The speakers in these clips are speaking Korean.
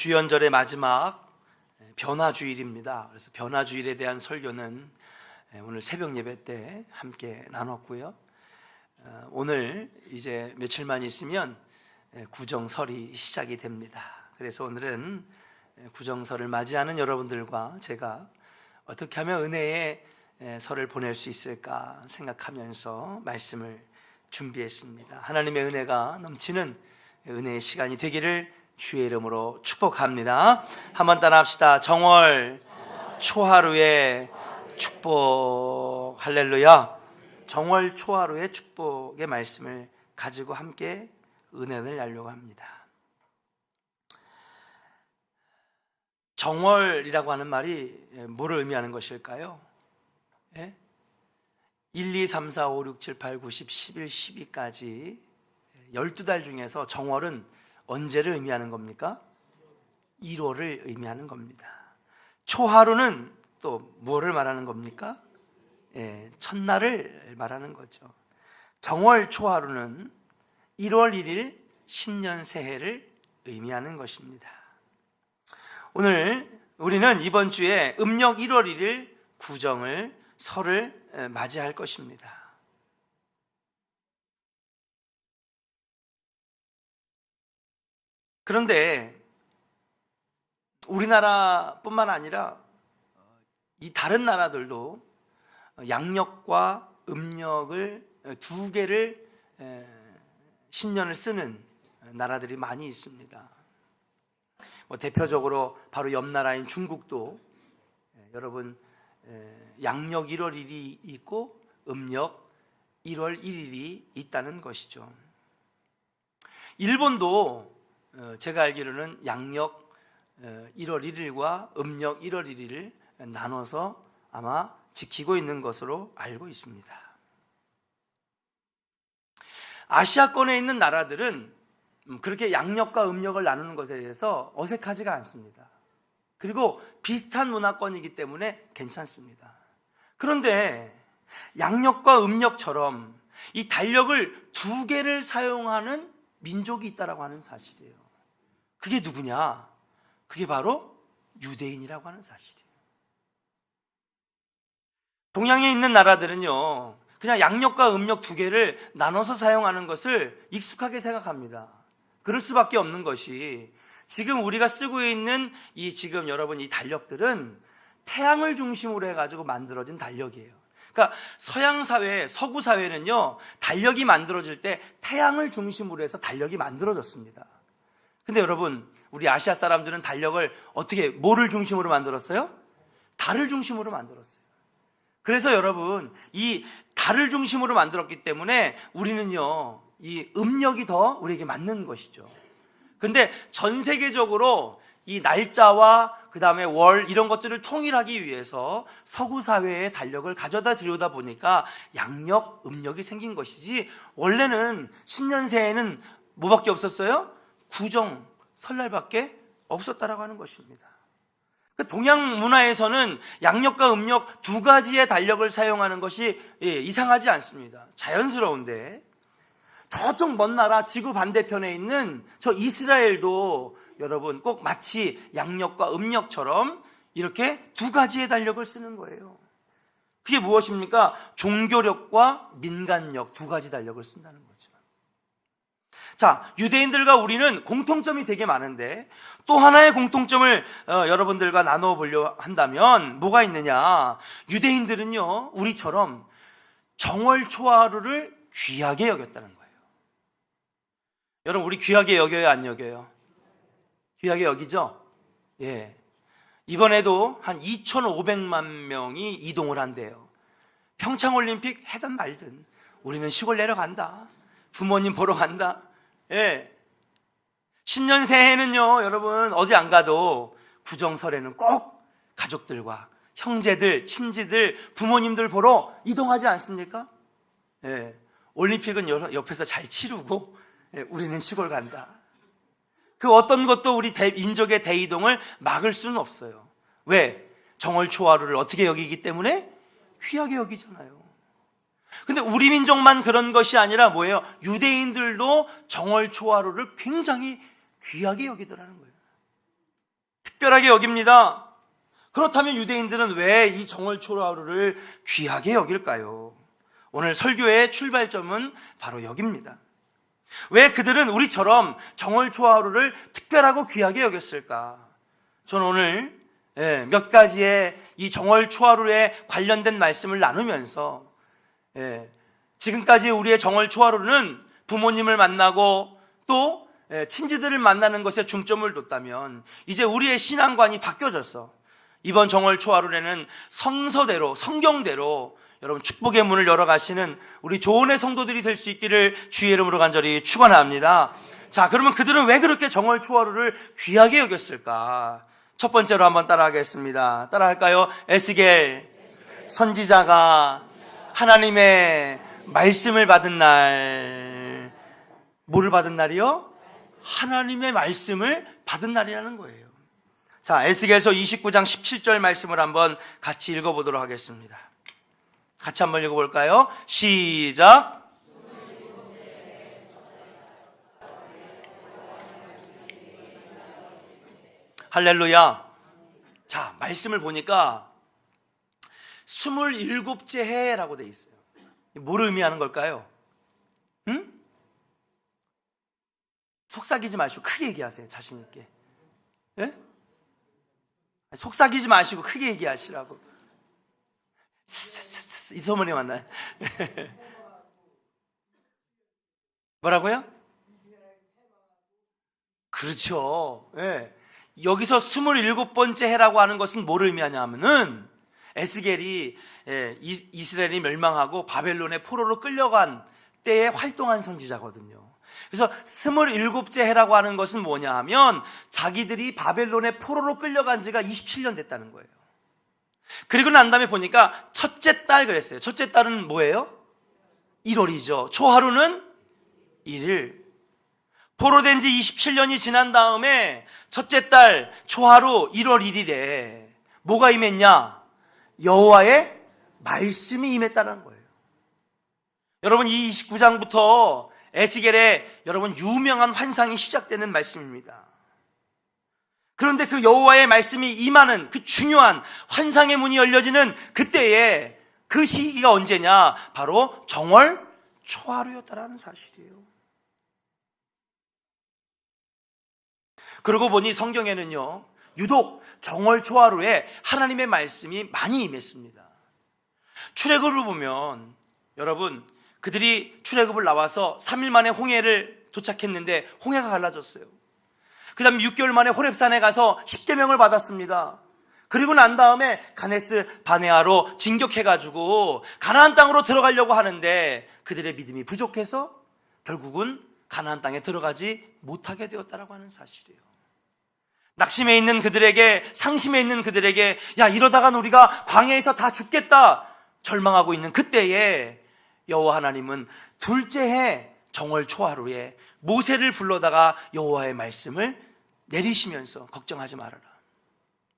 주연절의 마지막 변화주일입니다. 그래서 변화주일에 대한 설교는 오늘 새벽 예배 때 함께 나눴고요. 오늘 이제 며칠만 있으면 구정설이 시작이 됩니다. 그래서 오늘은 구정설을 맞이하는 여러분들과 제가 어떻게 하면 은혜의 설을 보낼 수 있을까 생각하면서 말씀을 준비했습니다. 하나님의 은혜가 넘치는 은혜의 시간이 되기를 주의 이름으로 축복합니다. 한번 따라 합시다. 정월 초하루의 축복. 할렐루야. 정월 초하루의 축복의 말씀을 가지고 함께 은혜를 나누려고 합니다. 정월이라고 하는 말이 뭐를 의미하는 것일까요? 1, 2, 3, 4, 5, 6, 7, 8, 9, 10, 11, 12까지 12달 중에서 정월은 언제를 의미하는 겁니까? 1월을 의미하는 겁니다. 초하루는 또 무엇을 말하는 겁니까? 첫날을 말하는 거죠. 정월 초하루는 1월 1일 신년 새해를 의미하는 것입니다. 오늘 우리는 이번 주에 음력 1월 1일 구정을 설을 맞이할 것입니다. 그런데 우리나라뿐만 아니라 이 다른 나라들도 양력과 음력을 두 개를 신년을 쓰는 나라들이 많이 있습니다. 대표적으로 바로 옆 나라인 중국도 여러분 양력 1월 1일이 있고 음력 1월 1일이 있다는 것이죠. 일본도 제가 알기로는 양력 1월 1일과 음력 1월 1일을 나눠서 아마 지키고 있는 것으로 알고 있습니다. 아시아권에 있는 나라들은 그렇게 양력과 음력을 나누는 것에 대해서 어색하지가 않습니다. 그리고 비슷한 문화권이기 때문에 괜찮습니다. 그런데 양력과 음력처럼 이 달력을 두 개를 사용하는 민족이 있다고 하는 사실이에요. 그게 누구냐? 그게 바로 유대인이라고 하는 사실이에요. 동양에 있는 나라들은요, 그냥 양력과 음력 두 개를 나눠서 사용하는 것을 익숙하게 생각합니다. 그럴 수밖에 없는 것이 지금 우리가 쓰고 있는 지금 여러분 이 달력들은 태양을 중심으로 해가지고 만들어진 달력이에요. 그러니까 서양 사회, 서구 사회는요, 달력이 만들어질 때 태양을 중심으로 해서 달력이 만들어졌습니다. 근데 여러분, 우리 아시아 사람들은 달력을 어떻게, 뭐를 중심으로 만들었어요? 달을 중심으로 만들었어요. 그래서 여러분, 이 달을 중심으로 만들었기 때문에 우리는요, 이 음력이 더 우리에게 맞는 것이죠. 근데 전 세계적으로 이 날짜와 그 다음에 월 이런 것들을 통일하기 위해서 서구 사회의 달력을 가져다 들여다 보니까 양력, 음력이 생긴 것이지 원래는 신년새에는 뭐밖에 없었어요? 구정, 설날밖에 없었다라고 하는 것입니다. 동양 문화에서는 양력과 음력 두 가지의 달력을 사용하는 것이 이상하지 않습니다. 자연스러운데 저쪽 먼 나라 지구 반대편에 있는 저 이스라엘도 여러분 꼭 마치 양력과 음력처럼 이렇게 두 가지의 달력을 쓰는 거예요. 그게 무엇입니까? 종교력과 민간력 두 가지 달력을 쓴다는 거죠. 자, 유대인들과 우리는 공통점이 되게 많은데 또 하나의 공통점을 여러분들과 나누어 보려 한다면 뭐가 있느냐? 유대인들은요, 우리처럼 정월 초하루를 귀하게 여겼다는 거예요. 여러분, 우리 귀하게 여겨요, 안 여겨요? 귀하게 여기죠? 예. 이번에도 한 2,500만 명이 이동을 한대요. 평창올림픽 해든 말든 우리는 시골 내려간다. 부모님 보러 간다. 예. 신년 새해는요, 여러분 어디 안 가도 구정설에는 꼭 가족들과 형제들, 친지들, 부모님들 보러 이동하지 않습니까? 예. 올림픽은 옆에서 잘 치르고 우리는 시골 간다. 그 어떤 것도 우리 민족의 대이동을 막을 수는 없어요. 왜? 정월 초하루를 어떻게 여기기 때문에? 귀하게 여기잖아요. 근데 우리 민족만 그런 것이 아니라 뭐예요? 유대인들도 정월 초하루를 굉장히 귀하게 여기더라는 거예요. 특별하게 여깁니다. 그렇다면 유대인들은 왜 이 정월초하루를 귀하게 여길까요? 오늘 설교의 출발점은 바로 여기입니다. 왜 그들은 우리처럼 정월초하루를 특별하고 귀하게 여겼을까? 저는 오늘 몇 가지의 이 정월초하루에 관련된 말씀을 나누면서 지금까지 우리의 정월초하루는 부모님을 만나고 또 친지들을 만나는 것에 중점을 뒀다면 이제 우리의 신앙관이 바뀌어졌어. 이번 정월초하루에는 성서대로, 성경대로 여러분 축복의 문을 열어가시는 우리 조은의 성도들이 될 수 있기를 주의 이름으로 간절히 축원합니다. 자, 그러면 그들은 왜 그렇게 정월초하루를 귀하게 여겼을까? 첫 번째로 한번 따라하겠습니다. 따라할까요? 에스겔 선지자가 하나님의 말씀을 받은 날, 뭐를 받은 날이요? 하나님의 말씀을 받은 날이라는 거예요. 자, 에스겔서 29장 17절 말씀을 한번 같이 읽어보도록 하겠습니다. 같이 한번 읽어볼까요? 시작. 할렐루야. 자, 말씀을 보니까 27째 해라고 돼 있어요. 뭐를 의미하는 걸까요? 응? 속삭이지 마시고 크게 얘기하세요. 자신 있게. 예? 속삭이지 마시고 크게 얘기하시라고. 이 소문이 만나요. 뭐라고요? 그렇죠. 예. 여기서 27번째 해라고 하는 것은 뭐를 의미하냐면은 에스겔이 이스라엘이 멸망하고 바벨론의 포로로 끌려간 때에 활동한 선지자거든요. 그래서 27째 해라고 하는 것은 뭐냐 하면 자기들이 바벨론의 포로로 끌려간 지가 27년 됐다는 거예요. 그리고 난 다음에 보니까 첫째 달 그랬어요. 첫째 달은 뭐예요? 1월이죠. 초하루는 1일. 포로된 지 27년이 지난 다음에 첫째 달 초하루 1월 1일에 뭐가 임했냐? 여호와의 말씀이 임했다는 거예요. 여러분, 이 29장부터 에스겔의 여러분 유명한 환상이 시작되는 말씀입니다. 그런데 그 여호와의 말씀이 임하는 그 중요한 환상의 문이 열려지는 그때에 그 시기가 언제냐? 바로 정월 초하루였다라는 사실이에요. 그러고 보니 성경에는요, 유독 정월 초하루에 하나님의 말씀이 많이 임했습니다. 출애굽을 보면 여러분, 그들이 출애굽을 나와서 3일 만에 홍해를 도착했는데 홍해가 갈라졌어요. 그 다음 6개월 만에 호렙산에 가서 십계명을 받았습니다. 그리고 난 다음에 가네스 바네아로 진격해가지고 가나안 땅으로 들어가려고 하는데 그들의 믿음이 부족해서 결국은 가나안 땅에 들어가지 못하게 되었다라고 하는 사실이에요. 낙심해 있는 그들에게, 상심해 있는 그들에게, 야, 이러다간 우리가 광야에서 다 죽겠다 절망하고 있는 그때에 여호와 하나님은 둘째 해 정월 초하루에 모세를 불러다가 여호와의 말씀을 내리시면서 걱정하지 말아라.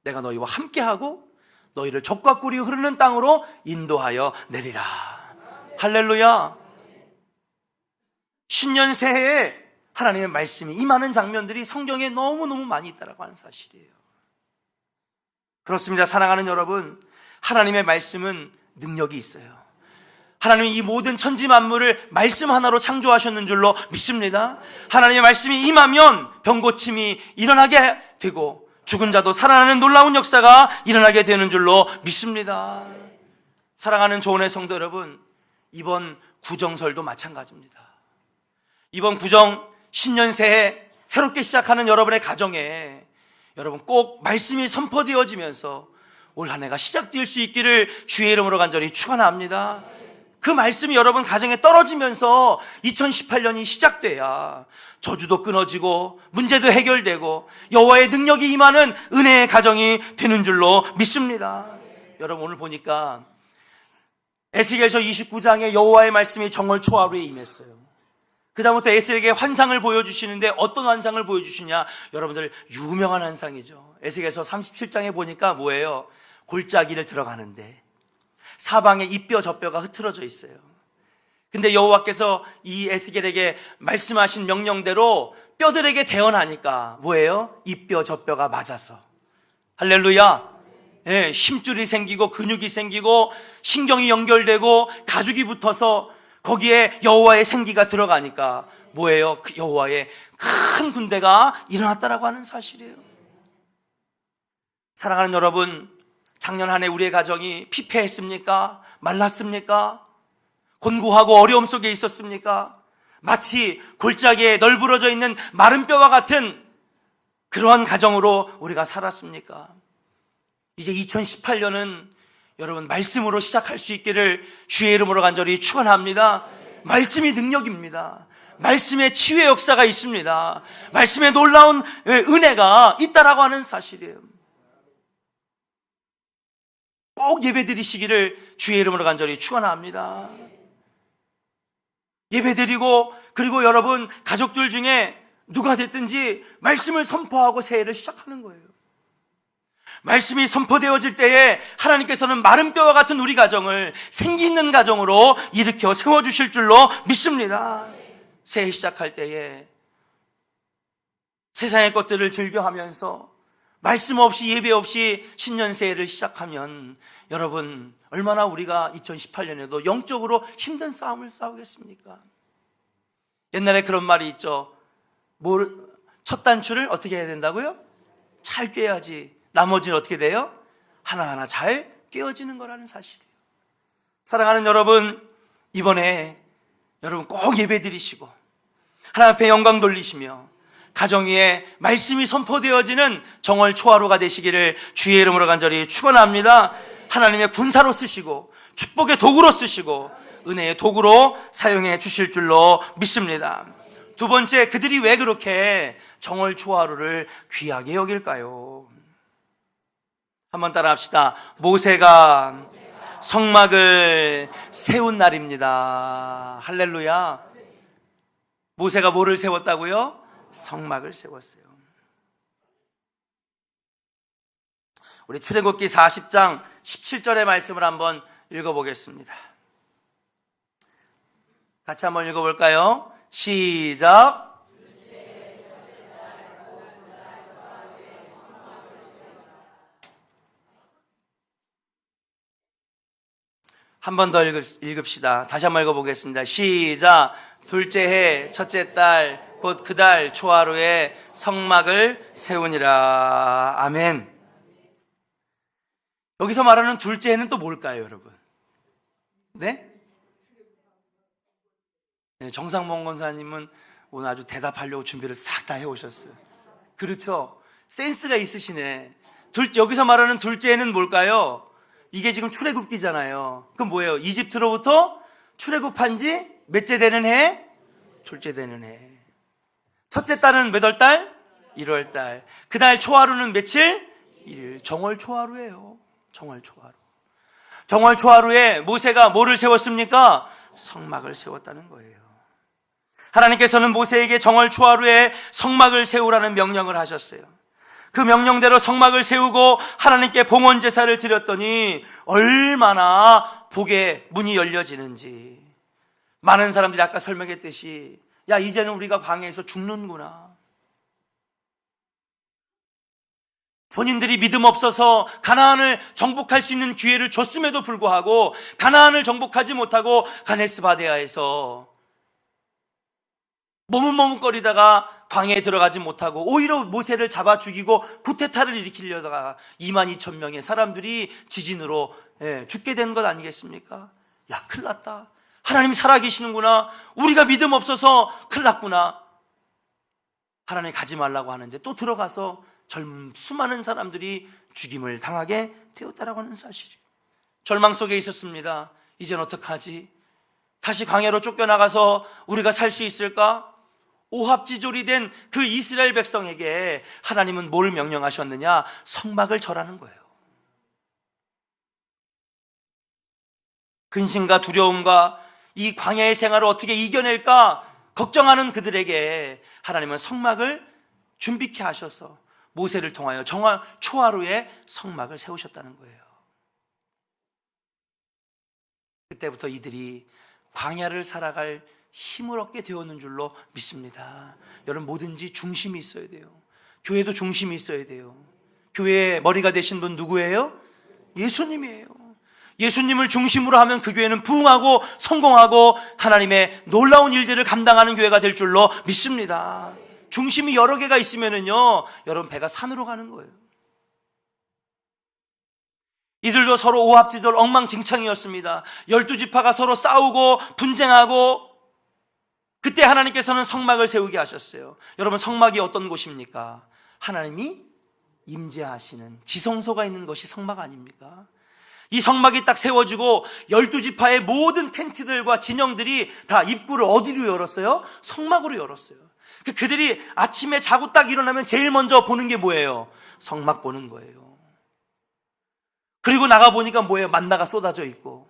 내가 너희와 함께하고 너희를 적과 꿀이 흐르는 땅으로 인도하여 내리라. 할렐루야. 신년 새해에 하나님의 말씀이 임하는 장면들이 성경에 너무너무 많이 있다고 하는 사실이에요. 그렇습니다. 사랑하는 여러분, 하나님의 말씀은 능력이 있어요. 하나님이 이 모든 천지 만물을 말씀 하나로 창조하셨는 줄로 믿습니다. 하나님의 말씀이 임하면 병고침이 일어나게 되고 죽은 자도 살아나는 놀라운 역사가 일어나게 되는 줄로 믿습니다. 사랑하는 조은의 성도 여러분, 이번 구정설도 마찬가지입니다. 이번 구정 신년 새해 새롭게 시작하는 여러분의 가정에 여러분 꼭 말씀이 선포되어지면서 올 한 해가 시작될 수 있기를 주의 이름으로 간절히 축원합니다. 그 말씀이 여러분 가정에 떨어지면서 2018년이 시작돼야 저주도 끊어지고 문제도 해결되고 여호와의 능력이 임하는 은혜의 가정이 되는 줄로 믿습니다. 여러분, 오늘 보니까 에스겔서 29장에 여호와의 말씀이 정월 초하루에 임했어요. 그 다음부터 에스겔에게 환상을 보여주시는데 어떤 환상을 보여주시냐? 여러분들 유명한 환상이죠. 에스겔서 37장에 보니까 뭐예요? 골짜기를 들어가는데 사방에 이 뼈 저 뼈가 흐트러져 있어요. 근데 여호와께서 이 에스겔에게 말씀하신 명령대로 뼈들에게 대언하니까 뭐예요? 이 뼈 저 뼈가 맞아서 할렐루야. 예, 힘줄이 생기고 근육이 생기고 신경이 연결되고 가죽이 붙어서 거기에 여호와의 생기가 들어가니까 뭐예요? 그 여호와의 큰 군대가 일어났다라고 하는 사실이에요. 사랑하는 여러분, 작년 한 해 우리의 가정이 피폐했습니까? 말랐습니까? 곤고하고 어려움 속에 있었습니까? 마치 골짜기에 널브러져 있는 마른 뼈와 같은 그러한 가정으로 우리가 살았습니까? 이제 2018년은 여러분 말씀으로 시작할 수 있기를 주의 이름으로 간절히 축원합니다. 말씀이 능력입니다. 말씀의 치유의 역사가 있습니다. 말씀의 놀라운 은혜가 있다라고 하는 사실이에요. 꼭 예배드리시기를 주의 이름으로 간절히 축원합니다. 예배드리고 그리고 여러분 가족들 중에 누가 됐든지 말씀을 선포하고 새해를 시작하는 거예요. 말씀이 선포되어질 때에 하나님께서는 마른 뼈와 같은 우리 가정을 생기 있는 가정으로 일으켜 세워주실 줄로 믿습니다. 새해 시작할 때에 세상의 것들을 즐겨하면서 말씀 없이 예배 없이 신년 새해를 시작하면 여러분 얼마나 우리가 2018년에도 영적으로 힘든 싸움을 싸우겠습니까? 옛날에 그런 말이 있죠. 첫 단추를 어떻게 해야 된다고요? 잘 꿰야지. 나머지는 어떻게 돼요? 하나하나 잘 꿰어지는 거라는 사실이에요. 사랑하는 여러분, 이번에 여러분 꼭 예배 드리시고 하나님 앞에 영광 돌리시며 가정 위에 말씀이 선포되어지는 정월 초하루가 되시기를 주의 이름으로 간절히 축원합니다. 하나님의 군사로 쓰시고 축복의 도구로 쓰시고 은혜의 도구로 사용해 주실 줄로 믿습니다. 두 번째, 그들이 왜 그렇게 정월 초하루를 귀하게 여길까요? 한번 따라 합시다. 모세가 성막을 세운 날입니다. 할렐루야. 모세가 뭐를 세웠다고요? 성막을 세웠어요. 우리 출애굽기 40장 17절의 말씀을 한번 읽어보겠습니다. 같이 한번 읽어볼까요? 시작. 한 번 더 읽읍시다. 다시 한번 읽어보겠습니다. 시작. 둘째 해 첫째 달 곧 그 달 초하루에 성막을 세우니라. 아멘. 여기서 말하는 둘째 해는 또 뭘까요, 여러분? 네? 네, 정상봉 권사님은 오늘 아주 대답하려고 준비를 싹 다 해오셨어요. 그렇죠? 센스가 있으시네. 여기서 말하는 둘째 해는 뭘까요? 이게 지금 출애굽기잖아요. 그럼 뭐예요? 이집트로부터 출애굽한 지 몇째 되는 해? 둘째 되는 해. 첫째 달은 몇 월 달? 1월 달. 그날 초하루는 며칠? 1일. 정월 초하루예요. 정월 초하루. 정월 초하루에 모세가 뭐를 세웠습니까? 성막을 세웠다는 거예요. 하나님께서는 모세에게 정월 초하루에 성막을 세우라는 명령을 하셨어요. 그 명령대로 성막을 세우고 하나님께 봉헌 제사를 드렸더니 얼마나 복의 문이 열려지는지. 많은 사람들이 아까 설명했듯이 야, 이제는 우리가 광야에서 죽는구나. 본인들이 믿음 없어서 가나안을 정복할 수 있는 기회를 줬음에도 불구하고 가나안을 정복하지 못하고 가데스 바네아에서 머뭇머뭇거리다가 광야에 들어가지 못하고 오히려 모세를 잡아 죽이고 쿠데타를 일으키려다가 22,000명의 사람들이 지진으로 죽게 된 것 아니겠습니까? 야, 큰일 났다. 하나님 살아계시는구나. 우리가 믿음 없어서 큰일 났구나. 하나님 가지 말라고 하는데 또 들어가서 젊은 수많은 사람들이 죽임을 당하게 되었다라고 하는 사실이에요. 절망 속에 있었습니다. 이젠 어떡하지? 다시 광야로 쫓겨나가서 우리가 살 수 있을까? 오합지졸이 된 그 이스라엘 백성에게 하나님은 뭘 명령하셨느냐? 성막을 절하는 거예요. 근심과 두려움과 이 광야의 생활을 어떻게 이겨낼까 걱정하는 그들에게 하나님은 성막을 준비케 하셔서 모세를 통하여 정월 초하루에 성막을 세우셨다는 거예요. 그때부터 이들이 광야를 살아갈 힘을 얻게 되었는 줄로 믿습니다. 여러분, 뭐든지 중심이 있어야 돼요. 교회도 중심이 있어야 돼요. 교회의 머리가 되신 분 누구예요? 예수님이에요. 예수님을 중심으로 하면 그 교회는 부흥하고 성공하고 하나님의 놀라운 일들을 감당하는 교회가 될 줄로 믿습니다. 중심이 여러 개가 있으면은요, 여러분 배가 산으로 가는 거예요. 이들도 서로 오합지졸 엉망진창이었습니다. 12지파가 서로 싸우고 분쟁하고, 그때 하나님께서는 성막을 세우게 하셨어요. 여러분, 성막이 어떤 곳입니까? 하나님이 임재하시는 지성소가 있는 것이 성막 아닙니까? 이 성막이 딱 세워지고 12지파의 모든 텐트들과 진영들이 다 입구를 어디로 열었어요? 성막으로 열었어요. 그들이 아침에 자고 딱 일어나면 제일 먼저 보는 게 뭐예요? 성막 보는 거예요. 그리고 나가보니까 뭐예요? 만나가 쏟아져 있고,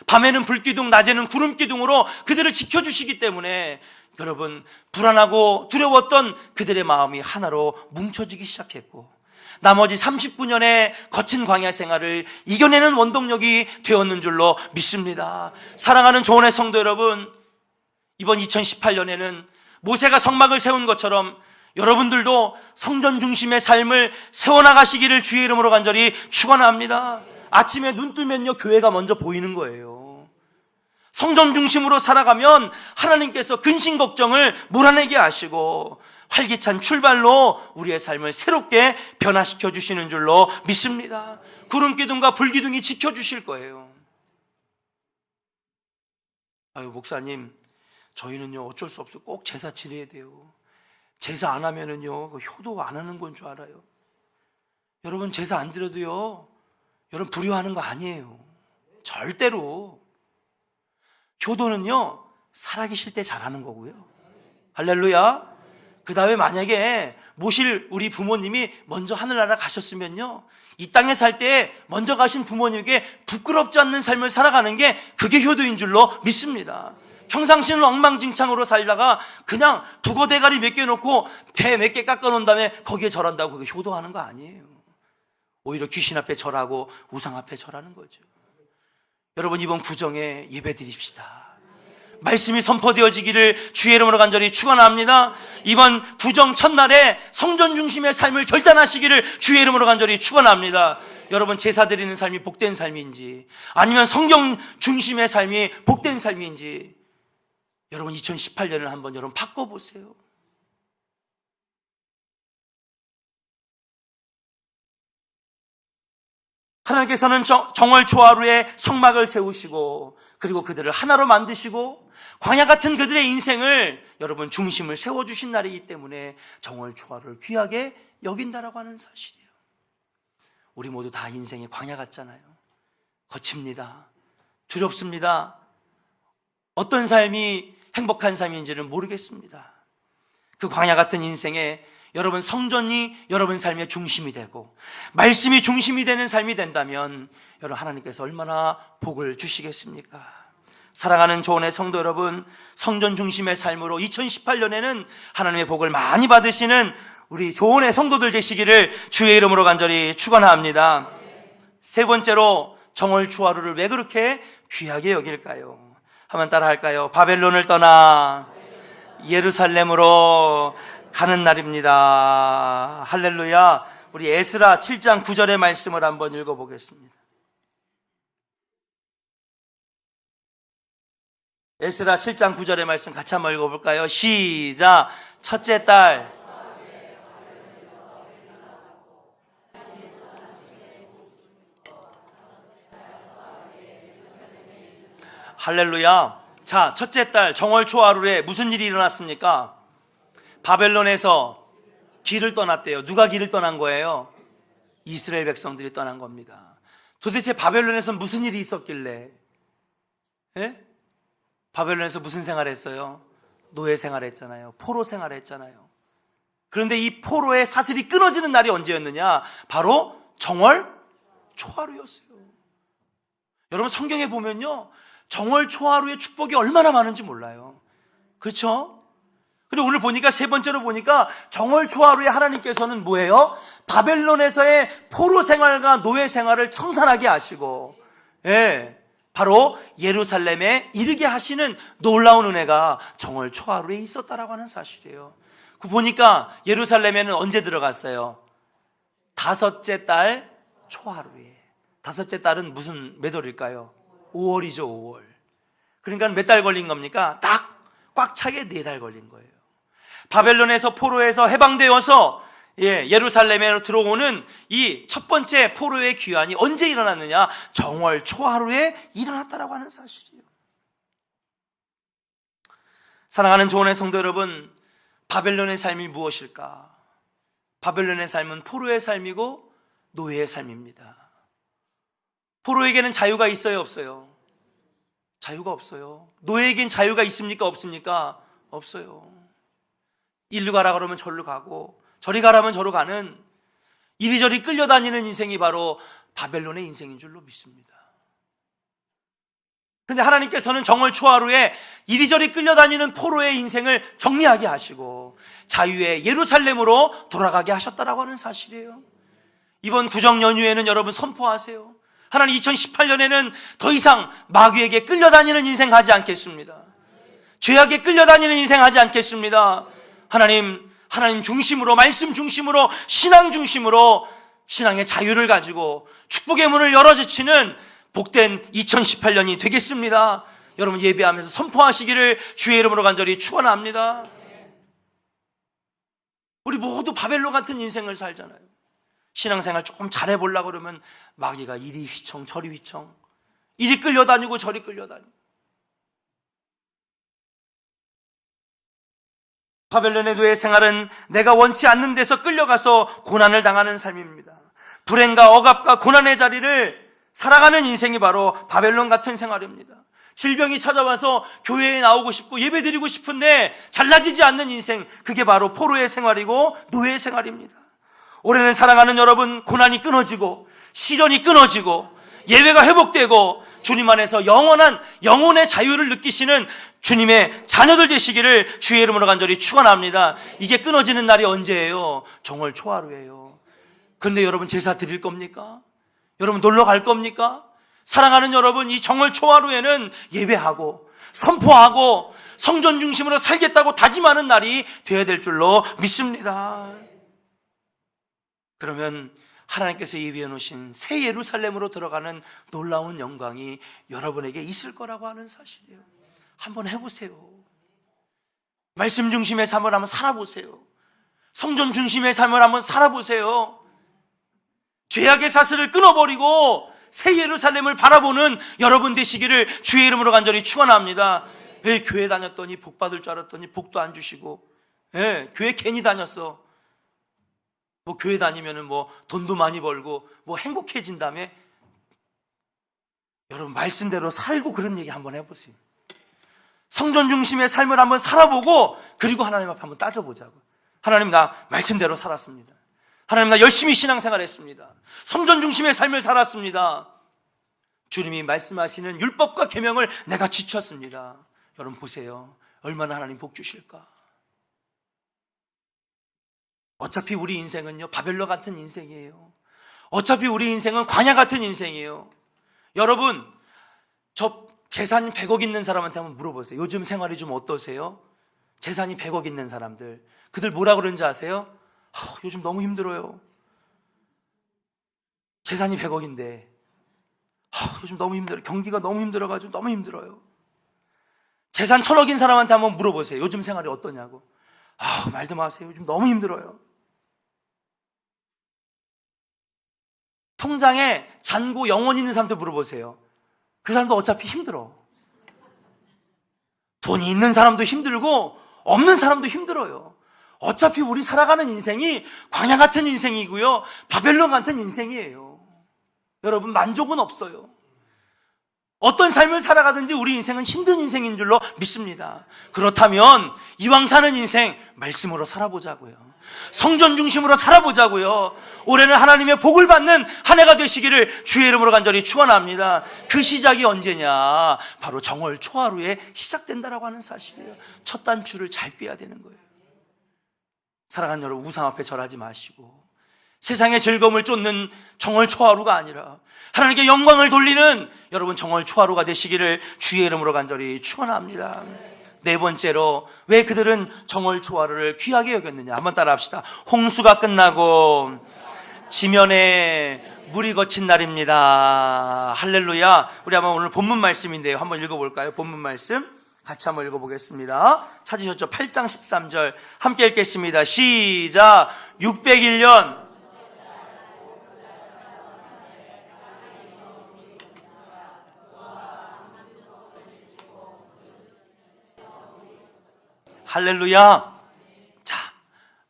밤에는 불기둥, 낮에는 구름기둥으로 그들을 지켜주시기 때문에 여러분, 불안하고 두려웠던 그들의 마음이 하나로 뭉쳐지기 시작했고, 나머지 39년의 거친 광야 생활을 이겨내는 원동력이 되었는 줄로 믿습니다. 사랑하는 조언의 성도 여러분, 이번 2018년에는 모세가 성막을 세운 것처럼 여러분들도 성전 중심의 삶을 세워나가시기를 주의 이름으로 간절히 축원합니다. 아침에 눈 뜨면요, 교회가 먼저 보이는 거예요. 성전 중심으로 살아가면 하나님께서 근심 걱정을 몰아내게 하시고 활기찬 출발로 우리의 삶을 새롭게 변화시켜 주시는 줄로 믿습니다. 구름기둥과 불기둥이 지켜주실 거예요. 아유, 목사님, 저희는요 어쩔 수 없어요. 꼭 제사 지내야 돼요. 제사 안 하면은요 효도 안 하는 건 줄 알아요. 여러분, 제사 안 드려도요, 여러분 불효하는 거 아니에요. 절대로. 효도는요 살아계실 때 잘하는 거고요. 할렐루야. 그 다음에 만약에 모실 우리 부모님이 먼저 하늘나라 가셨으면요, 이 땅에 살 때 먼저 가신 부모님에게 부끄럽지 않는 삶을 살아가는 게 그게 효도인 줄로 믿습니다. 평상시는 엉망진창으로 살다가 그냥 북어 대가리 몇 개 놓고 배 몇 개 깎아 놓은 다음에 거기에 절한다고 그게 효도하는 거 아니에요. 오히려 귀신 앞에 절하고 우상 앞에 절하는 거죠. 여러분, 이번 구정에 예배 드립시다. 말씀이 선포되어지기를 주의 이름으로 간절히 축원합니다. 이번 구정 첫날에 성전 중심의 삶을 결단하시기를 주의 이름으로 간절히 축원합니다. 여러분, 제사 드리는 삶이 복된 삶인지 아니면 성경 중심의 삶이 복된 삶인지 여러분 2018년을 한번 여러분 바꿔보세요. 하나님께서는 정월 초하루에 성막을 세우시고 그리고 그들을 하나로 만드시고 광야 같은 그들의 인생을 여러분 중심을 세워주신 날이기 때문에 정월 초하루를 귀하게 여긴다라고 하는 사실이에요. 우리 모두 다 인생이 광야 같잖아요. 거칩니다. 두렵습니다. 어떤 삶이 행복한 삶인지는 모르겠습니다. 그 광야 같은 인생에 여러분 성전이 여러분 삶의 중심이 되고 말씀이 중심이 되는 삶이 된다면 여러분 하나님께서 얼마나 복을 주시겠습니까? 사랑하는 조언의 성도 여러분, 성전 중심의 삶으로 2018년에는 하나님의 복을 많이 받으시는 우리 조언의 성도들 되시기를 주의 이름으로 간절히 축원합니다. 세 번째로 정월 초하루를 왜 그렇게 귀하게 여길까요? 한번 따라 할까요? 바벨론을 떠나 예루살렘으로 가는 날입니다. 할렐루야. 우리 에스라 7장 9절의 말씀을 한번 읽어보겠습니다. 에스라 7장 9절의 말씀 같이 한번 읽어볼까요? 시작. 첫째 달 할렐루야. 자, 첫째 달 정월 초하루에 무슨 일이 일어났습니까? 바벨론에서 길을 떠났대요. 누가 길을 떠난 거예요? 이스라엘 백성들이 떠난 겁니다. 도대체 바벨론에서 무슨 일이 있었길래? 예? 바벨론에서 무슨 생활했어요? 노예 생활했잖아요. 포로 생활했잖아요. 그런데 이 포로의 사슬이 끊어지는 날이 언제였느냐? 바로 정월 초하루였어요. 여러분, 성경에 보면요, 정월 초하루의 축복이 얼마나 많은지 몰라요. 그렇죠? 그리고 오늘 보니까 세 번째로 보니까 정월 초하루에 하나님께서는 뭐예요? 바벨론에서의 포로 생활과 노예 생활을 청산하게 하시고, 예, 바로 예루살렘에 이르게 하시는 놀라운 은혜가 정월 초하루에 있었다라고 하는 사실이에요. 그 보니까 예루살렘에는 언제 들어갔어요? 다섯째 달 초하루에. 다섯째 달은 무슨 몇 월일까요? 5월이죠, 5월. 그러니까 몇 달 걸린 겁니까? 딱 꽉 차게 4달 걸린 거예요. 바벨론에서 포로에서 해방되어서 예루살렘에 들어오는 이 첫 번째 포로의 귀환이 언제 일어났느냐? 정월 초하루에 일어났다라고 하는 사실이에요. 사랑하는 조언의 성도 여러분, 바벨론의 삶이 무엇일까? 바벨론의 삶은 포로의 삶이고 노예의 삶입니다. 포로에게는 자유가 있어요, 없어요? 자유가 없어요. 노예에겐 자유가 있습니까, 없습니까? 없어요. 이리로 가라 그러면 저리로 가고, 저리 가라면 저로 가는, 이리저리 끌려다니는 인생이 바로 바벨론의 인생인 줄로 믿습니다. 그런데 하나님께서는 정월 초하루에 이리저리 끌려다니는 포로의 인생을 정리하게 하시고 자유의 예루살렘으로 돌아가게 하셨다라고 하는 사실이에요. 이번 구정 연휴에는 여러분 선포하세요. 하나님 2018년에는 더 이상 마귀에게 끌려다니는 인생 하지 않겠습니다. 죄악에 끌려다니는 인생 하지 않겠습니다. 하나님 중심으로, 말씀 중심으로, 신앙 중심으로 신앙의 자유를 가지고 축복의 문을 열어젖히는 복된 2018년이 되겠습니다. 여러분 예배하면서 선포하시기를 주의 이름으로 간절히 축원합니다. 우리 모두 바벨론 같은 인생을 살잖아요. 신앙생활 조금 잘해보려고 그러면 마귀가 이리 휘청 저리 휘청, 이리 끌려다니고 저리 끌려다니고. 바벨론의 노예 생활은 내가 원치 않는 데서 끌려가서 고난을 당하는 삶입니다. 불행과 억압과 고난의 자리를 살아가는 인생이 바로 바벨론 같은 생활입니다. 질병이 찾아와서 교회에 나오고 싶고 예배드리고 싶은데 잘나지지 않는 인생, 그게 바로 포로의 생활이고 노예의 생활입니다. 올해는 사랑하는 여러분, 고난이 끊어지고 시련이 끊어지고 예배가 회복되고 주님 안에서 영원한 영혼의 자유를 느끼시는 주님의 자녀들 되시기를 주의 이름으로 간절히 축원합니다. 이게 끊어지는 날이 언제예요? 정월 초하루예요. 그런데 여러분 제사 드릴 겁니까? 여러분 놀러 갈 겁니까? 사랑하는 여러분, 이 정월 초하루에는 예배하고 선포하고 성전 중심으로 살겠다고 다짐하는 날이 되어야 될 줄로 믿습니다. 그러면 하나님께서 예비해 놓으신 새 예루살렘으로 들어가는 놀라운 영광이 여러분에게 있을 거라고 하는 사실이에요. 한번 해보세요. 말씀 중심의 삶을 한번 살아보세요. 성전 중심의 삶을 한번 살아보세요. 죄악의 사슬을 끊어버리고 새 예루살렘을 바라보는 여러분 되시기를 주의 이름으로 간절히 축원합니다. 교회 다녔더니 복 받을 줄 알았더니 복도 안 주시고, 교회 괜히 다녔어. 교회 다니면은 돈도 많이 벌고 행복해진다며. 여러분 말씀대로 살고 그런 얘기 한번 해보세요. 성전 중심의 삶을 한번 살아보고 그리고 하나님 앞에 한번 따져보자고. 하나님, 나 말씀대로 살았습니다. 하나님, 나 열심히 신앙생활 했습니다. 성전 중심의 삶을 살았습니다. 주님이 말씀하시는 율법과 계명을 내가 지켰습니다. 여러분 보세요. 얼마나 하나님 복 주실까. 어차피 우리 인생은요 바벨론 같은 인생이에요. 어차피 우리 인생은 광야 같은 인생이에요. 여러분, 저 재산이 100억 있는 사람한테 한번 물어보세요. 요즘 생활이 좀 어떠세요? 재산이 100억 있는 사람들, 그들 뭐라 그러는지 아세요? 요즘 너무 힘들어요. 재산이 100억인데 요즘 너무 힘들어요. 경기가 너무 힘들어가지고 너무 힘들어요. 재산 1000억인 사람한테 한번 물어보세요. 요즘 생활이 어떠냐고. 말도 마세요. 요즘 너무 힘들어요. 통장에 잔고 영원 있는 사람한테 물어보세요. 그 사람도 어차피 힘들어. 돈이 있는 사람도 힘들고 없는 사람도 힘들어요. 어차피 우리 살아가는 인생이 광야 같은 인생이고요, 바벨론 같은 인생이에요. 여러분 만족은 없어요. 어떤 삶을 살아가든지 우리 인생은 힘든 인생인 줄로 믿습니다. 그렇다면 이왕 사는 인생 말씀으로 살아보자고요. 성전 중심으로 살아보자고요. 올해는 하나님의 복을 받는 한 해가 되시기를 주의 이름으로 간절히 축원합니다. 그 시작이 언제냐? 바로 정월 초하루에 시작된다라고 하는 사실이에요. 첫 단추를 잘 꿰야 되는 거예요. 사랑하는 여러분, 우상 앞에 절하지 마시고 세상의 즐거움을 쫓는 정월 초하루가 아니라 하나님께 영광을 돌리는 여러분 정월 초하루가 되시기를 주의 이름으로 간절히 축원합니다. 네 번째로, 왜 그들은 정월 초하루를 귀하게 여겼느냐? 한번 따라 합시다. 홍수가 끝나고 지면에 물이 거친 날입니다. 할렐루야. 우리 한번 오늘 본문 말씀인데요, 한번 읽어볼까요? 본문 말씀 같이 한번 읽어보겠습니다. 찾으셨죠? 8장 13절 함께 읽겠습니다. 시작. 601년 할렐루야. 자,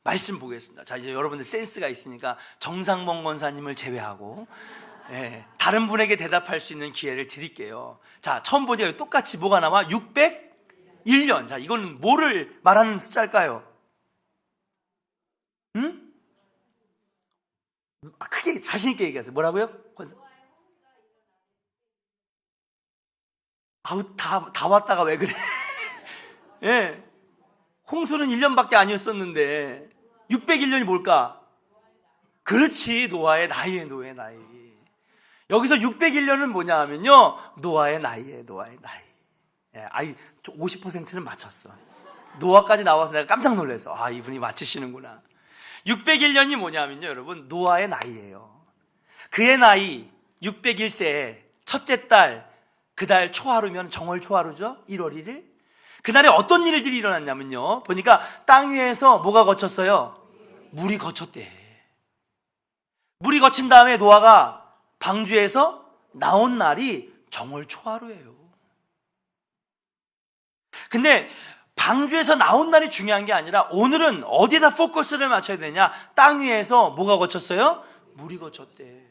말씀 보겠습니다. 자, 이제 여러분들 센스가 있으니까 정상봉 권사님을 제외하고 다른 분에게 대답할 수 있는 기회를 드릴게요. 자, 처음 보니까 똑같이 뭐가 나와? 601년. 자, 이건 뭐를 말하는 숫자일까요? 응? 크게 자신 있게 얘기하세요. 뭐라고요? 권사? 아우, 다 왔다가 왜 그래? 예. 홍수는 1년밖에 아니었었는데 601년이 뭘까? 그렇지, 노아의 나이에 노아의 나이. 여기서 601년은 뭐냐 하면요, 노아의 나이에 노아의 나이. 아이 50%는 맞췄어. 노아까지 나와서 내가 깜짝 놀랐어. 아, 이분이 맞히시는구나. 601년이 뭐냐면요, 여러분, 노아의 나이예요. 그의 나이 601세에 첫째 달, 그 달 초하루면 정월 초하루죠. 1월 1일. 그날에 어떤 일들이 일어났냐면요, 보니까 땅 위에서 뭐가 거쳤어요? 물이 거쳤대. 물이 거친 다음에 노아가 방주에서 나온 날이 정월 초하루예요. 근데 방주에서 나온 날이 중요한 게 아니라 오늘은 어디에다 포커스를 맞춰야 되냐? 땅 위에서 뭐가 거쳤어요? 물이 거쳤대.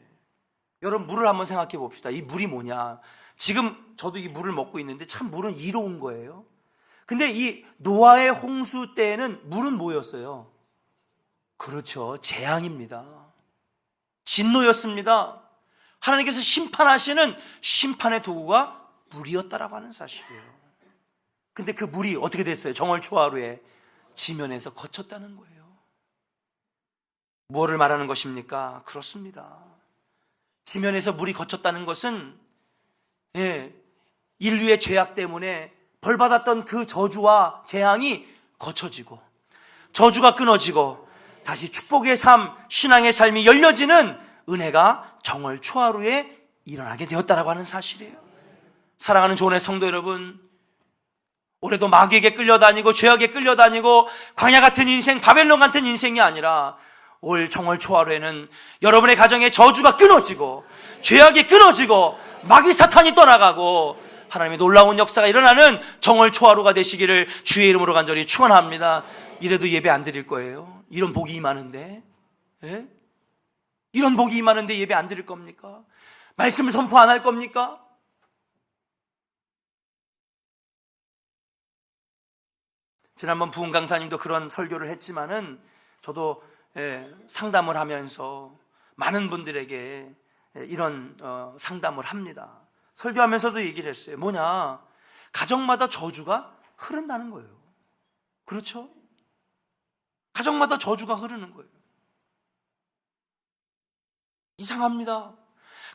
여러분, 물을 한번 생각해 봅시다. 이 물이 뭐냐? 지금 저도 이 물을 먹고 있는데 참 물은 이로운 거예요. 근데 이 노아의 홍수 때에는 물은 뭐였어요? 그렇죠, 재앙입니다. 진노였습니다. 하나님께서 심판하시는 심판의 도구가 물이었다라고 하는 사실이에요. 근데 그 물이 어떻게 됐어요? 정월 초하루에 지면에서 거쳤다는 거예요. 무엇을 말하는 것입니까? 그렇습니다. 지면에서 물이 거쳤다는 것은 인류의 죄악 때문에 벌받았던 그 저주와 재앙이 거쳐지고 저주가 끊어지고 다시 축복의 삶, 신앙의 삶이 열려지는 은혜가 정월 초하루에 일어나게 되었다라고 하는 사실이에요. 사랑하는 조은의 성도 여러분, 올해도 마귀에게 끌려다니고 죄악에 끌려다니고 광야 같은 인생, 바벨론 같은 인생이 아니라 올 정월 초하루에는 여러분의 가정에 저주가 끊어지고 죄악이 끊어지고 마귀 사탄이 떠나가고 하나님의 놀라운 역사가 일어나는 정월 초하루가 되시기를 주의 이름으로 간절히 축원합니다. 이래도 예배 안 드릴 거예요? 이런 복이 임하는데, 이런 복이 임하는데 예배 안 드릴 겁니까? 말씀을 선포 안 할 겁니까? 지난번 부흥 강사님도 그런 설교를 했지만은 저도 상담을 하면서 많은 분들에게 이런 상담을 합니다. 설교하면서도 얘기를 했어요. 뭐냐? 가정마다 저주가 흐른다는 거예요. 그렇죠? 가정마다 저주가 흐르는 거예요. 이상합니다.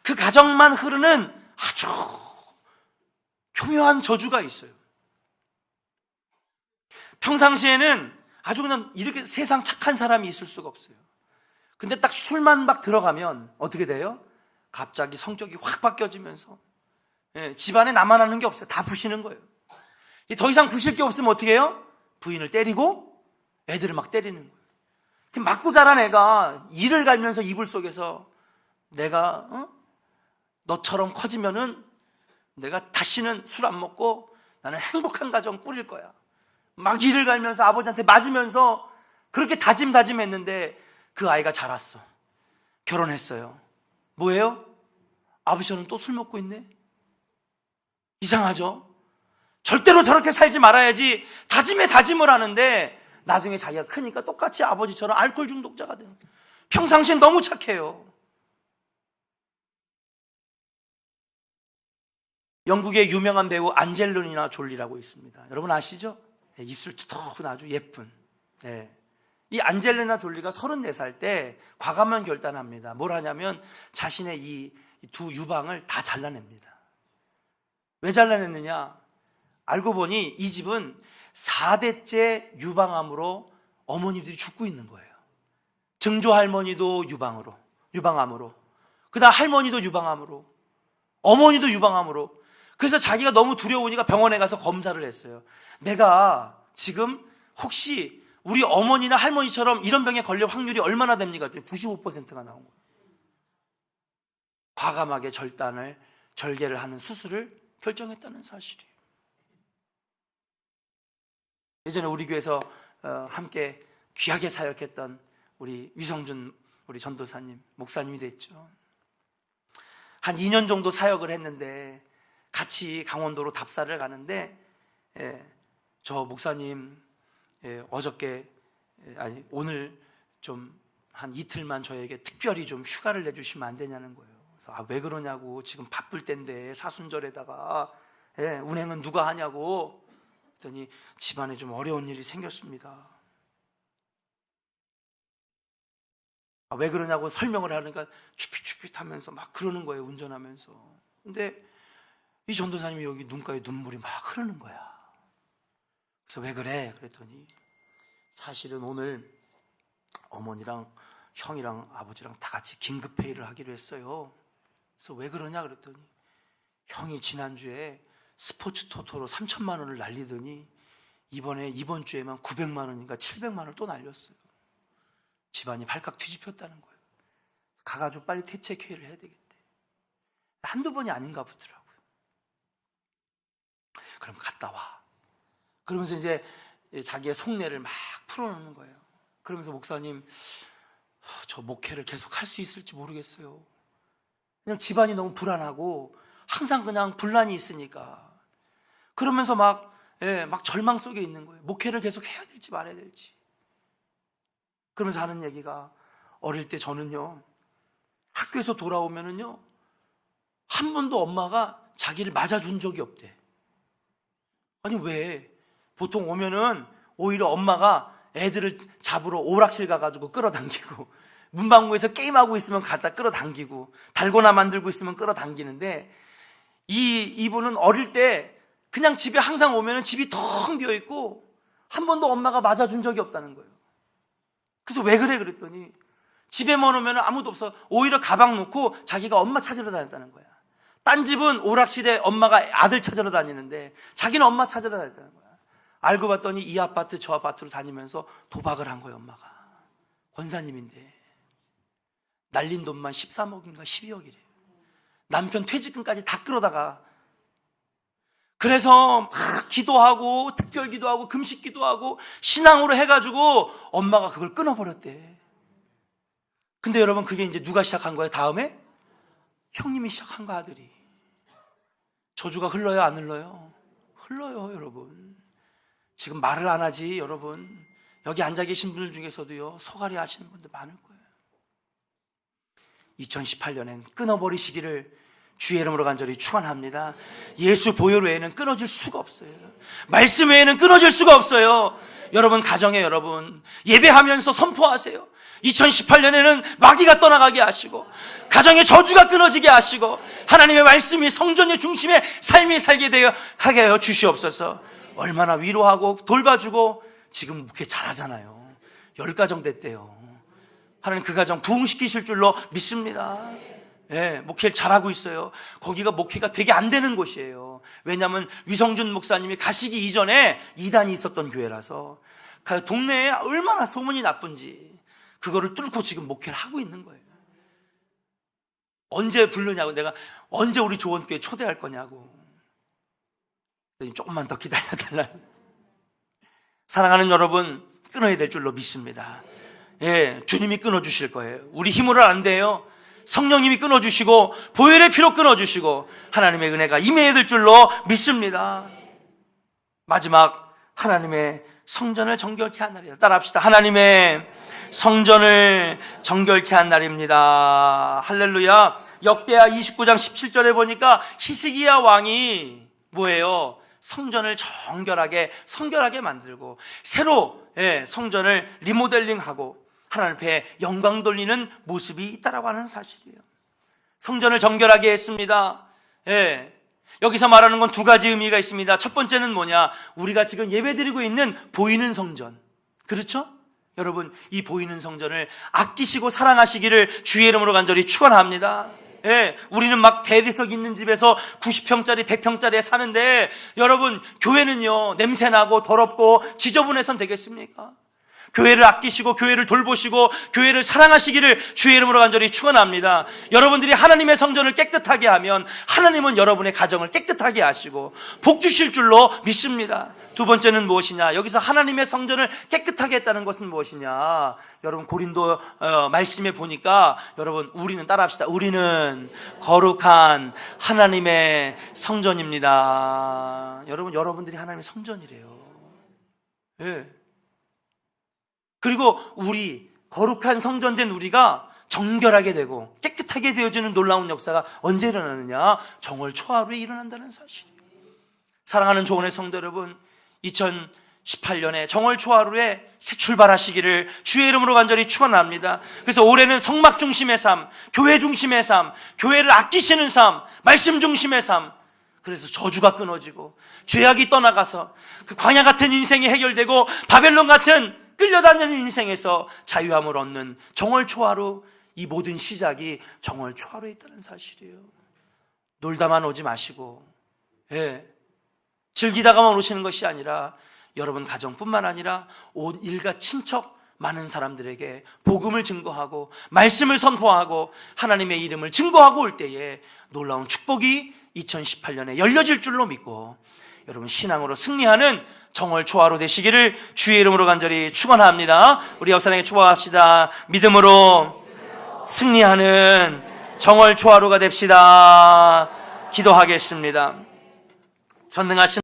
그 가정만 흐르는 아주 교묘한 저주가 있어요. 평상시에는 아주 그냥 이렇게 세상 착한 사람이 있을 수가 없어요. 근데 딱 술만 막 들어가면 어떻게 돼요? 갑자기 성격이 확 바뀌어지면서 집안에 나만 하는 게 없어요. 다 부시는 거예요. 더 이상 부실 게 없으면 어떻게 해요? 부인을 때리고 애들을 막 때리는 거예요. 맞고 자란 애가 이를 갈면서 이불 속에서 내가 너처럼 커지면은 내가 다시는 술 안 먹고 나는 행복한 가정 꾸릴 거야. 막 이를 갈면서 아버지한테 맞으면서 그렇게 다짐했는데 그 아이가 자랐어. 결혼했어요. 뭐예요? 아버지, 저는 또 술 먹고 있네. 이상하죠? 절대로 저렇게 살지 말아야지 다짐을 하는데 나중에 자기가 크니까 똑같이 아버지처럼 알코올 중독자가 되는 거예요. 평상시엔 너무 착해요. 영국의 유명한 배우 안젤리나 졸리라고 있습니다. 여러분 아시죠? 입술 두툼한 아주 예쁜. 이 안젤리나 졸리가 34살 때 과감한 결단합니다. 뭘 하냐면 자신의 이 두 유방을 다 잘라냅니다. 왜 잘라냈느냐? 알고 보니 이 집은 4대째 유방암으로 어머니들이 죽고 있는 거예요. 증조 할머니도 유방으로, 유방암으로. 그다음 할머니도 유방암으로. 어머니도 유방암으로. 그래서 자기가 너무 두려우니까 병원에 가서 검사를 했어요. 내가 지금 혹시 우리 어머니나 할머니처럼 이런 병에 걸릴 확률이 얼마나 됩니까? 95%가 나온 거예요. 과감하게 절개를 하는 수술을 결정했다는 사실이에요. 예전에 우리 교회에서 함께 귀하게 사역했던 우리 위성준 우리 전도사님, 목사님이 됐죠. 한 2년 정도 사역을 했는데 같이 강원도로 답사를 가는데 저 목사님 어저께 아니 오늘 좀 한 이틀만 저에게 특별히 좀 휴가를 내주시면 안 되냐는 거예요. 그래서 왜 그러냐고, 지금 바쁠 때인데 사순절에다가 운행은 누가 하냐고 그랬더니 집안에 좀 어려운 일이 생겼습니다. 왜 그러냐고 설명을 하니까 추핏추핏하면서 막 그러는 거예요, 운전하면서. 근데 이 전도사님이 여기 눈가에 눈물이 막 흐르는 거야. 그래서 왜 그래? 그랬더니 사실은 오늘 어머니랑 형이랑 아버지랑 다 같이 긴급회의를 하기로 했어요. 그래서 왜 그러냐 그랬더니 형이 지난주에 스포츠 토토로 3천만 원을 날리더니 이번 주에만 900만 원인가 700만 원을 또 날렸어요. 집안이 발칵 뒤집혔다는 거예요. 가가지고 빨리 대책회의를 해야 되겠대. 한두 번이 아닌가 보더라고요. 그럼 갔다 와. 그러면서 이제 자기의 속내를 막 풀어놓는 거예요. 그러면서 목사님, 저 목회를 계속 할 수 있을지 모르겠어요. 그냥 집안이 너무 불안하고 항상 그냥 분란이 있으니까. 그러면서 막 절망 속에 있는 거예요. 목회를 계속 해야 될지 말아야 될지. 그러면서 하는 얘기가, 어릴 때 저는요, 학교에서 돌아오면은요, 한 번도 엄마가 자기를 맞아준 적이 없대. 아니 왜? 보통 오면은 오히려 엄마가 애들을 잡으러 오락실 가가지고 끌어당기고, 문방구에서 게임하고 있으면 갖다 끌어당기고, 달고나 만들고 있으면 끌어당기는데, 이분은 어릴 때 그냥 집에 항상 오면은 집이 텅 비어있고 한 번도 엄마가 맞아준 적이 없다는 거예요. 그래서 왜 그래? 그랬더니 집에만 오면 아무도 없어. 오히려 가방 놓고 자기가 엄마 찾으러 다녔다는 거야. 딴 집은 오락실에 엄마가 아들 찾으러 다니는데 자기는 엄마 찾으러 다녔다는 거야. 알고 봤더니 이 아파트 저 아파트로 다니면서 도박을 한 거예요. 엄마가 권사님인데 날린 돈만 13억인가 12억이래요. 남편 퇴직금까지 다 끌어다가. 그래서 막 기도하고 특별 기도하고 금식 기도하고 신앙으로 해가지고 엄마가 그걸 끊어버렸대. 근데 여러분, 그게 이제 누가 시작한 거예요? 다음에 형님이 시작한 거, 아들이. 저주가 흘러요, 안 흘러요? 흘러요, 여러분. 지금 말을 안 하지, 여러분. 여기 앉아 계신 분들 중에서도요, 소갈이 하시는 분들 많을 거예요. 2018년엔 끊어버리시기를 주의 이름으로 간절히 축원합니다. 예수 보혈 외에는 끊어질 수가 없어요. 말씀 외에는 끊어질 수가 없어요. 여러분 가정에, 여러분 예배하면서 선포하세요. 2018년에는 마귀가 떠나가게 하시고 가정의 저주가 끊어지게 하시고 하나님의 말씀이 성전의 중심에 삶이 살게 되어 하게 하여 주시옵소서. 얼마나 위로하고 돌봐주고, 지금 목회 잘하잖아요. 10가정 됐대요. 하나님 그 가정 부흥시키실 줄로 믿습니다. 목회를 잘하고 있어요. 거기가 목회가 되게 안 되는 곳이에요. 왜냐하면 위성준 목사님이 가시기 이전에 이단이 있었던 교회라서 동네에 얼마나 소문이 나쁜지 그거를 뚫고 지금 목회를 하고 있는 거예요. 언제 부르냐고, 내가 언제 우리 조원교회 초대할 거냐고. 조금만 더 기다려달라. 사랑하는 여러분, 끊어야 될 줄로 믿습니다. 주님이 끊어주실 거예요. 우리 힘으로는 안 돼요. 성령님이 끊어주시고 보혈의 피로 끊어주시고 하나님의 은혜가 임해야 될 줄로 믿습니다. 마지막, 하나님의 성전을 정결케 한 날이다. 따라합시다. 하나님의 성전을 정결케 한 날입니다. 할렐루야. 역대하 29장 17절에 보니까 히스기야 왕이 뭐예요? 성전을 성결하게 만들고 새로 성전을 리모델링하고 하나님 앞에 영광 돌리는 모습이 있다라고 하는 사실이에요. 성전을 정결하게 했습니다. 여기서 말하는 건 두 가지 의미가 있습니다. 첫 번째는 뭐냐? 우리가 지금 예배드리고 있는 보이는 성전, 그렇죠? 여러분, 이 보이는 성전을 아끼시고 사랑하시기를 주의 이름으로 간절히 축원합니다. 예, 우리는 막 대리석 있는 집에서 90평짜리 100평짜리에 사는데 여러분, 교회는요 냄새나고 더럽고 지저분해선 되겠습니까? 교회를 아끼시고 교회를 돌보시고 교회를 사랑하시기를 주의 이름으로 간절히 축원합니다. 여러분들이 하나님의 성전을 깨끗하게 하면 하나님은 여러분의 가정을 깨끗하게 하시고 복 주실 줄로 믿습니다. 두 번째는 무엇이냐? 여기서 하나님의 성전을 깨끗하게 했다는 것은 무엇이냐? 여러분, 고린도 말씀에 보니까 여러분, 우리는 따라합시다. 우리는 거룩한 하나님의 성전입니다. 여러분, 여러분들이 하나님의 성전이래요. 예. 그리고 우리 거룩한 성전된 우리가 정결하게 되고 깨끗하게 되어지는 놀라운 역사가 언제 일어나느냐? 정월 초하루에 일어난다는 사실이에요. 사랑하는 조원의 성도 여러분, 2018년에 정월 초하루에 새 출발하시기를 주의 이름으로 간절히 축원합니다. 그래서 올해는 성막 중심의 삶, 교회 중심의 삶, 교회를 아끼시는 삶, 말씀 중심의 삶, 그래서 저주가 끊어지고 죄악이 떠나가서 그 광야 같은 인생이 해결되고 바벨론 같은 끌려다니는 인생에서 자유함을 얻는 정월 초하루, 이 모든 시작이 정월 초하루에 있다는 사실이에요. 놀다만 오지 마시고, 예, 즐기다가만 오시는 것이 아니라 여러분 가정뿐만 아니라 온 일가 친척 많은 사람들에게 복음을 증거하고 말씀을 선포하고 하나님의 이름을 증거하고 올 때에 놀라운 축복이 2018년에 열려질 줄로 믿고 여러분 신앙으로 승리하는 정월 초하루 되시기를 주의 이름으로 간절히 축원합니다. 우리 옆사람에게 축복합시다. 믿음으로 승리하는 정월 초하루가 됩시다. 기도하겠습니다. 전능하신